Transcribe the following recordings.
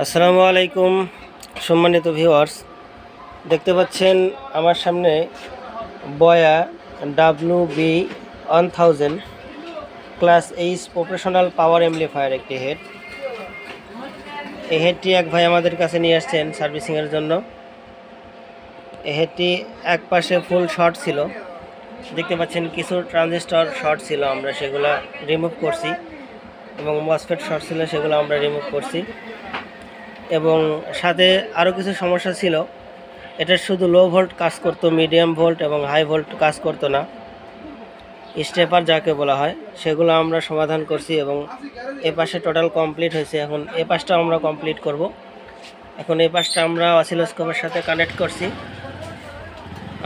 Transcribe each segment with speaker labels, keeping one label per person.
Speaker 1: আসসালামু আলাইকুম সম্মানিত ভিউয়ার্স, দেখতে পাচ্ছেন আমার সামনে বয়া WB1000 ক্লাস এইচ প্রফেশনাল পাওয়ার অ্যাম্পলিফায়ার একটি হেড। এই হেডটি এক ভাই আমাদের কাছে নিয়ে আসছেন সার্ভিসিংয়ের জন্য। এই হেডটি এক পাশে ফুল শর্ট ছিল, দেখতে পাচ্ছেন কিছু ট্রানজিস্টর শর্ট ছিল, আমরা সেগুলো রিমুভ করছি, এবং মসফেট শর্ট ছিল সেগুলো আমরা রিমুভ করছি, এবং সাথে আরও কিছু সমস্যা ছিল। এটা শুধু লো ভোল্ট কাজ করতো, মিডিয়াম ভোল্ট এবং হাই ভোল্ট কাজ করতো না, স্টেপার যাকে বলা হয়, সেগুলো আমরা সমাধান করছি এবং এ পাশে টোটাল কমপ্লিট হয়েছে। এখন এ পাশটা আমরা কমপ্লিট করব। এখন এই পাশটা আমরা অসিলোস্কোপের সাথে কানেক্ট করছি।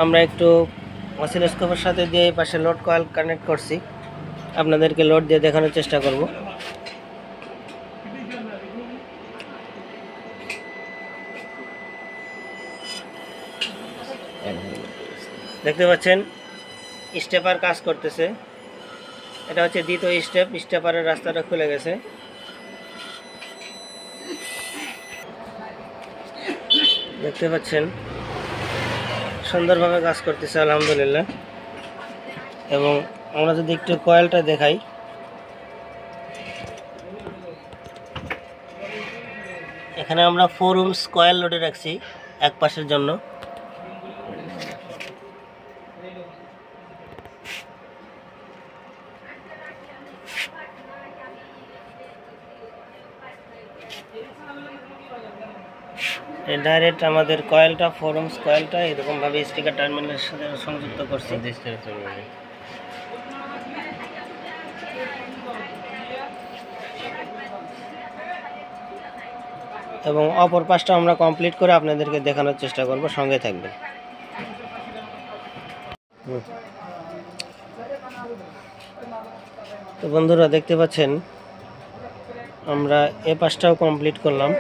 Speaker 1: আমরা একটু অসিলোস্কোপের সাথে দিয়ে এই পাশে লোড কয়েল কানেক্ট করছি, আপনাদেরকে লোড দিয়ে দেখানোর চেষ্টা করব। দেখতে পাচ্ছেন স্টেপার কাজ করতেছে। এটা হচ্ছে দ্বিতীয় স্টেপ, স্টেপারের রাস্তাটা খুলে গেছে। দেখতে পাচ্ছেন সুন্দরভাবে কাজ করতেছে আলহামদুলিল্লাহ। এবং আমরা যদি একটু কয়েলটা দেখাই, এখানে আমরা 4 ohms কয়েল লোডে রাখছি এক পাশের জন্য। ডাইরেক্ট আমাদের কয়েলটা 4 ohms কয়েলটা এরকমভাবে স্পিকার টার্মিনালের সাথে সংযুক্ত করছি। এবং অপর পাশটা আমরা কমপ্লিট করে আপনাদেরকে দেখানোর চেষ্টা করব, সঙ্গে থাকবেন। তো বন্ধুরা দেখতে পাচ্ছেন আমরা এ পাশটাও কমপ্লিট করলাম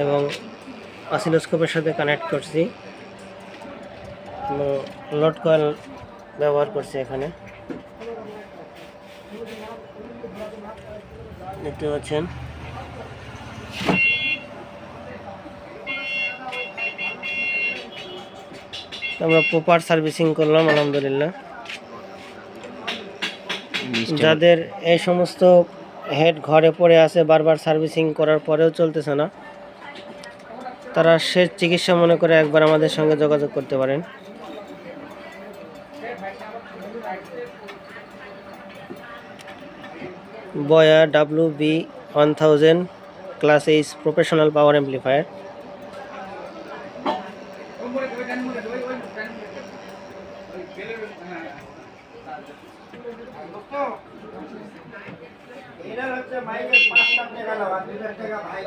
Speaker 1: এবং অসিলোস্কোপের সাথে কানেক্ট করছি এবং লোড কয়েল ব্যবহার করছি। এখানে দেখতে পাচ্ছেন আমরা প্রপার সার্ভিসিং করলাম আলহামদুলিল্লাহ। যাদের এই সমস্ত হেড ঘরে পড়ে আছে, বারবার সার্ভিসিং করার পরেও চলতেছে না, তারা শেষ চিকিৎসা মনে করে একবার আমাদের সঙ্গে যোগাযোগ করতে পারেন। বয়া WB1000 ক্লাস এইচ প্রফেশনাল পাওয়ার অ্যাম্পলিফায়ার। এটা হচ্ছে মাইকের 5 টাকা লাভ, 2 টাকা ভাই